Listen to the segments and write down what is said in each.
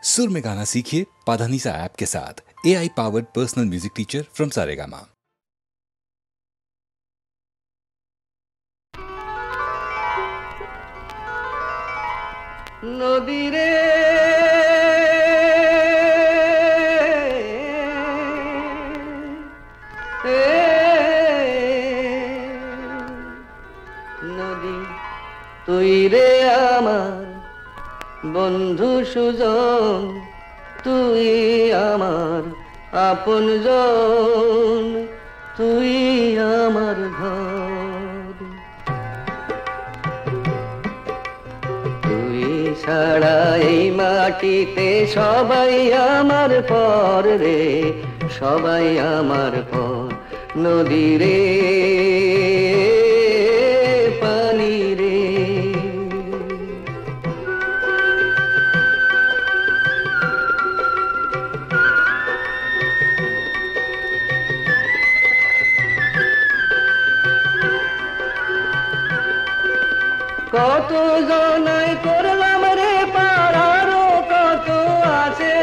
सुर में गाना सीखिए पाधानीसा ऐप के साथ। AI powered personal music teacher from Saregama. नदी रे नदी तुई रे आमार बंधु सुजन तुई आमार आपन जन तुई आमार घर तुई छाड़ा এই মাটিতে সবাই আমার পর রে সবাই আমার পর নদী রে পানি রে কত জনাই করলাম রে পারারও কত আছে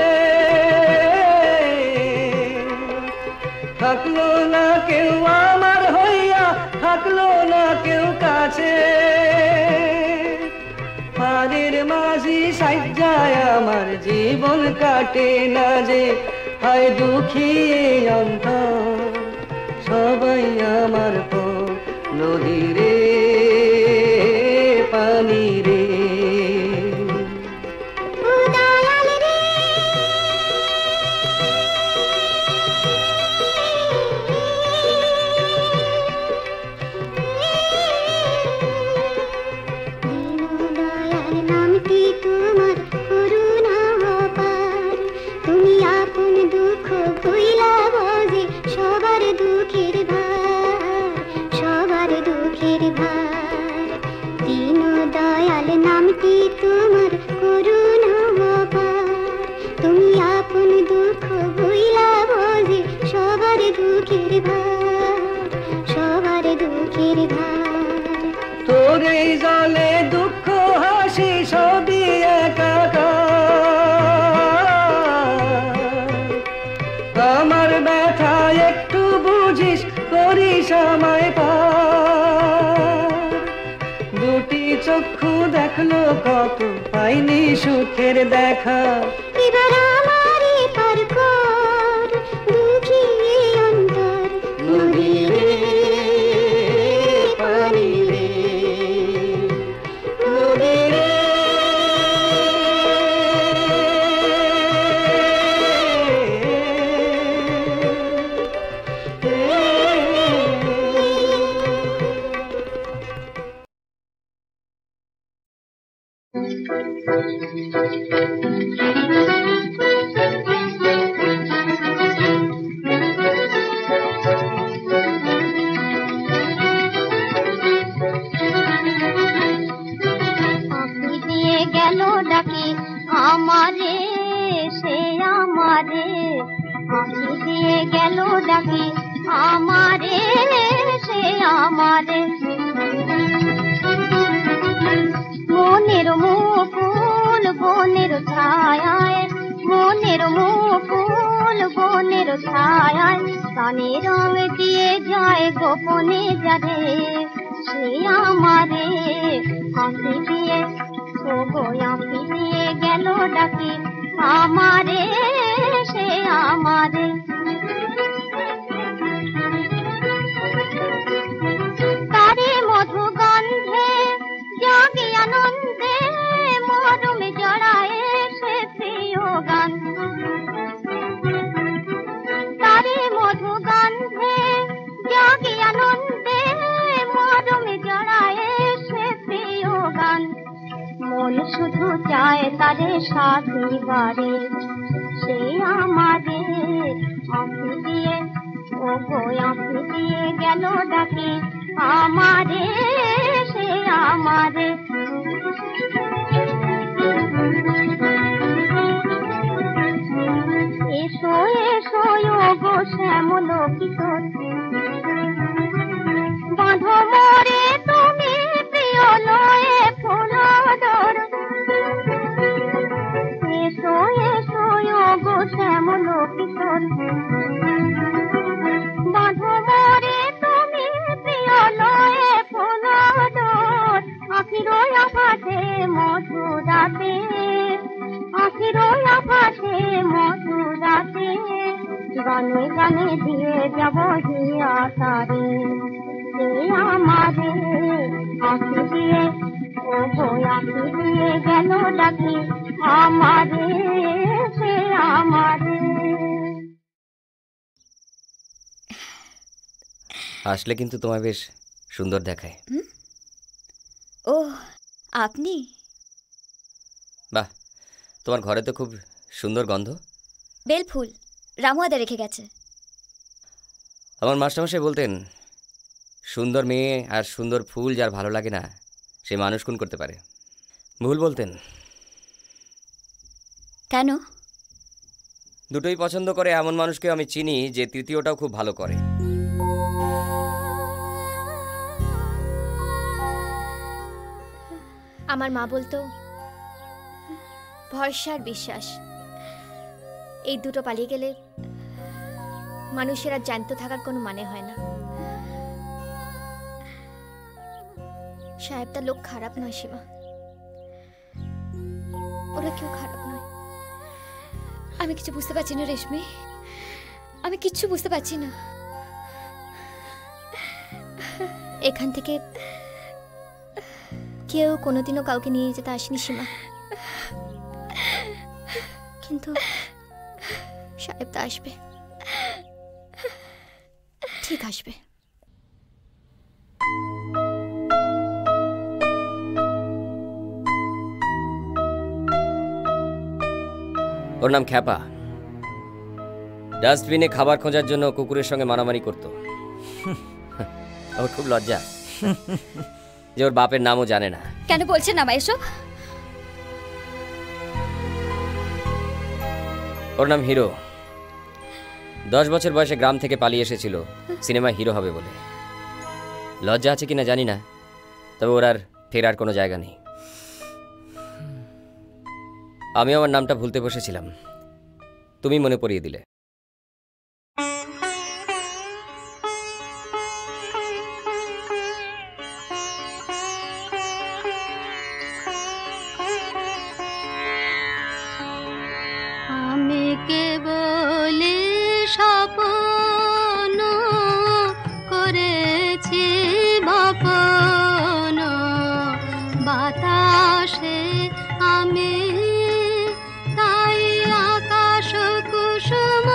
থাকলো না কেউ আমার হইয়া থাকলো না কেউ কাছে পারের মাঝি সাজ্জায় আমার জীবন কাটে না যে হায় দুঃখী অন্তর সবাই আমার পর নদী রে পানি রে তোর এই জলে দুঃখ হাসি সবই একাকার আমার ব্যথা একটু বুঝিস করিস আমায় পার দুটি চক্ষু দেখলো কত পাইনি সুখের দেখা এবার আমারই পার কর দুঃখী অন্তর নদী রে পানি রে নদী রে গোপনে যারে সে আমারে হাসি দিয়ে ও গোয়া ফিরিয়ে গেল ডাকি আমারে সে আমারে তারে মধু গন্ধে জাগি আনন্দে মরমে জড়ায় সে প্রিয় গান তারে মধু গন্ধে জাগি আনন্দে মরমে জড়ায় সে প্রিয় গান মন শুধু চায় তারে সাধিবারে সে আমারে আঁখি দিয়ে ও গোয়া দিয়ে গেল ডাকি আমারে সে আমারে এসো এসো গো শ্যামল কিশোর বাঁধো মোরে তুমি প্রিয় লয়ে ফুল ডোর এসো ডোর। বাঁধো মোরে তুমি প্রিয় লয়ে ফুল ডোর, আখির আকাশে মধুরাতে, আখির আকাশে মধুরাতে, গানে গানে দিয়ে যাব হিয়া তারে। সে আমারে আঁখি দিয়ে, ও গো আঁখি দিয়ে গেল ডাকি আমারে, সে আমারে। আসলে কিন্তু তোমায় বেশ সুন্দর দেখায়। ও আপনি? বাহ, তোমার ঘরে তো খুব সুন্দর গন্ধ। বেলফুল রামুয়াদা রেখে গেছে। আমার মাস্টারমশাই বলতেন, সুন্দর মেয়ে আর সুন্দর ফুল যার ভালো লাগে না সে মানুষ খুন করতে পারে। ভুল বলতেন। কেন? দুটোই পছন্দ করে এমন মানুষকে আমি চিনি যে তৃতীয়টাও খুব ভালো করে। আমার মা বলতো ভরসা আর বিশ্বাস এই দুটো পালিয়ে গেলে মানুষের আর জ্যান্ত থাকার কোনো মানে হয় না। সাহেবটা লোক খারাপ নয় সীমা, ওরা কেউ খারাপ নয়। আমি কিছু বুঝতে পারছি না রেশমি, আমি কিচ্ছু বুঝতে পারছি না। এখান থেকে কেউ কোনোদিনও কাউকে নিয়ে যেতে আসেনি সীমা, কিন্তু সাহেবটা আসবে, ঠিক আসবে। ওর নাম খ্যাপা। ডাস্টবিনে খাবার খোঁজার জন্য কুকুরের সঙ্গে মারামারি করত। ওর খুব লজ্জা যে ওর বাপের নামও জানে না। কেন বলছেন না এসব? ওর নাম হিরো। 10 বছর বয়সে গ্রাম থেকে পালিয়ে এসেছিল সিনেমায় হিরো হবে বলে। লজ্জা আছে কিনা জানি না, তবে ওর আর ফেরার কোনো জায়গা নেই। আমি আমার নামটা ভুলতে বসেছিলাম, তুমি মনে পড়িয়ে দিলে। আমি কেবল স্বপ্ন করেছি বপন, বাতাসে আমি তাই আকাশ কুসুম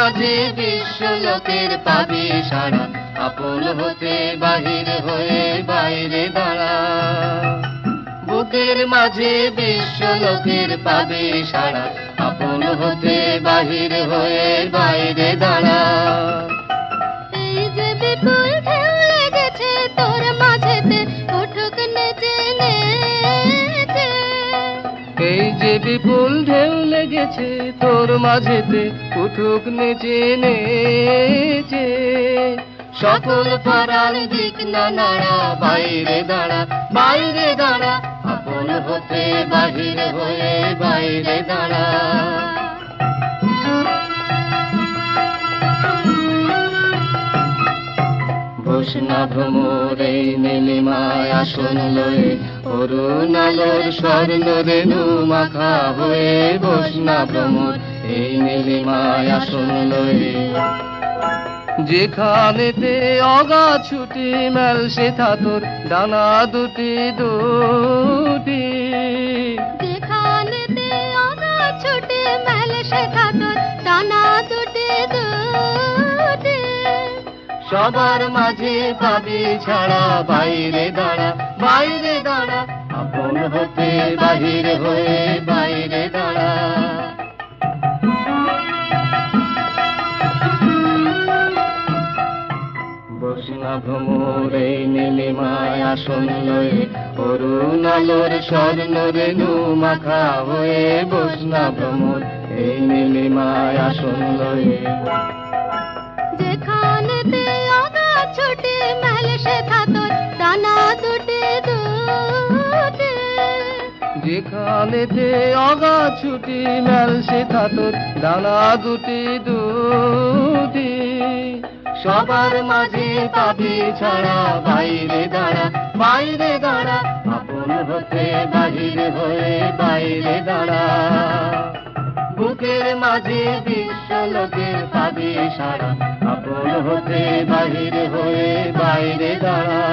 মাঝে বিশ্ব লোকের পাবে সারা, আপন হতে বাহির হয়ে বাইরে দাঁড়া। বুকের মাঝে বিশ্ব লোকের পাবে সারা, আপন হতে বাহির হয়ে বাইরে দাঁড়া। এই যে বিপুল ঢেউ লেগেছে তোর মাঝেতে, উঠুক নেচে নেচে। এই যে বিপুল ঢেউ লেগেছে তোর মাঝেতে, উঠুক নেচে নেচে। সকল পাড়ার দিক না নাড়া, বাইরে দাঁড়া বাইরে দাঁড়া, আপন হতে বাহির হয়ে বাইরে দাঁড়া। বসনা ভ্রমর এই নীলিমায় আসন লয়ে, অরুণ আলোর স্বর্ণ রেণু মাখা হয়ে। বসনা ভ্রমর এই নীলিমায় আসন লয়ে, যেখানেতে অগা ছুটি মেল সেথা তোর ডানা দুটি দুটি। যেখানেতে আগা ছুটে মেলে শেখা তোর ডানা দুটি দুটি। সবার মাঝে পাবি ছাড়া, বাইরে দাঁড়া বাইরে দাঁড়া, আপন হতে বাহির হয়ে বাইরে দাঁড়া। বসনা ভ্রমর এই নীলিমায় আসন লয়ে, অরুণ আলোর স্বর্ণ রেণু মাখা হয়ে। বসনা ভ্রমর এই নীলিমায় আসন লয়ে, যেখানেতে আগা ছুটে মেলে শেখা তোর ডানা দুটি দুটি। যেখানেতে অগা ছুটি মেল সেথা তোর ডানা দুটি দুটি। সবার মাঝে পাবি ছাড়া, বাইরে দাঁড়া বাইরে দাঁড়া, আপন হতে বাহির হয়ে বাইরে দাঁড়া। বুকের মাঝে বিশ্ব লোকের পাবি সারা, আপন হতে বাহির হয়ে বাইরে দাঁড়া।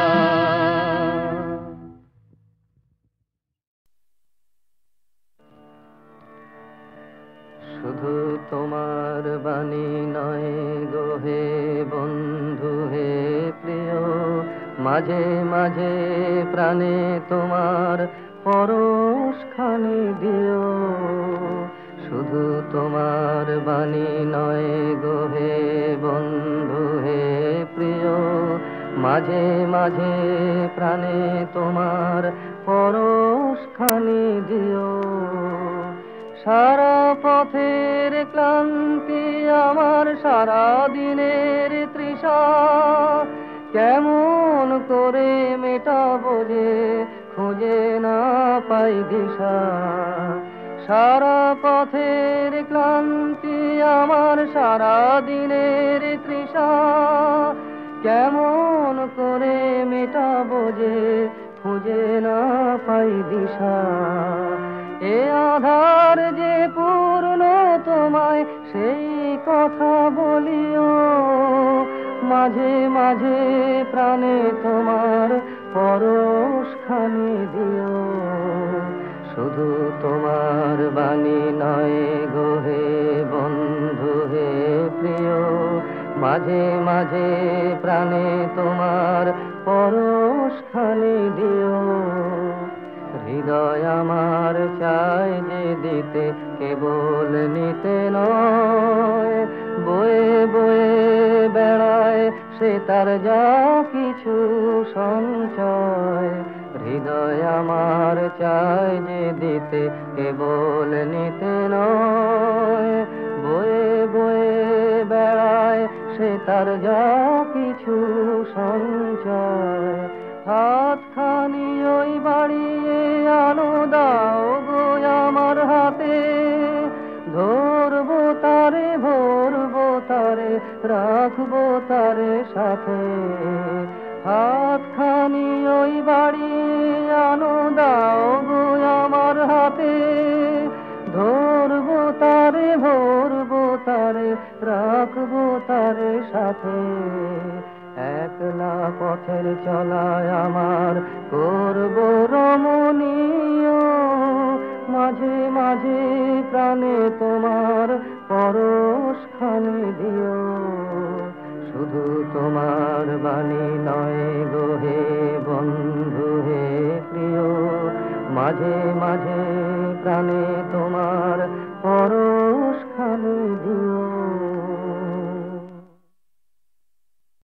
শুধু তোমার বাণী নয় গো হে বন্ধু হে প্রিয়, মাঝে মাঝে প্রাণে তোমার পরশখানি দিও। শুধু তোমার বাণী নয় গো হে বন্ধু হে প্রিয়, মাঝে মাঝে প্রাণে তোমার পরশখানি দিও। সারা পথের ক্লান্তি আমার, সারা দিনের তৃষা, কেমন করে মেটাবো যে খুঁজে না পাই দিশা। সারা পথের ক্লান্তি আমার, সারা দিনের তৃষা, কেমন করে মেটাবো যে খুঁজে না পাই দিশা। এ আধার যে পূর্ণ তোমায় সেই কথা বলিও, মাঝে মাঝে প্রাণে তোমার পরশখানি দিও। শুধু তোমার বাণী নয় গো হে বন্ধু হে প্রিয়, মাঝে মাঝে প্রাণে তোমার পরশখানি দিও। হৃদয় আমার চায় যে দিতে, কেবল নিতে নয়। বয়ে বয়ে বেড়ায় সে তার যা কিছু সঞ্চয়। হৃদয় আমার চায় যে দিতে, কেবল নিতে নয়। বয়ে বয়ে বেড়ায় সে তার যা কিছু সঞ্চয়। হাতখানি ওই বাড়িয়ে আনো দাও গো আমার হাতে, ধরবো তারে ভরবো তারে রাখবো তারে সাথে। হাতখানি ওই বাড়িয়ে আনো দাও গো আমার হাতে, ধরবো তারে ভরবো তারে রাখবো তারে সাথে। একলা পথের চলায় আমার করব রমণীয়, মাঝে মাঝে প্রাণে তোমার পরশ খানি দিও, শুধু তোমার বাণী নয় গো হে বন্ধু হে প্রিয়, মাঝে মাঝে প্রাণে তোমার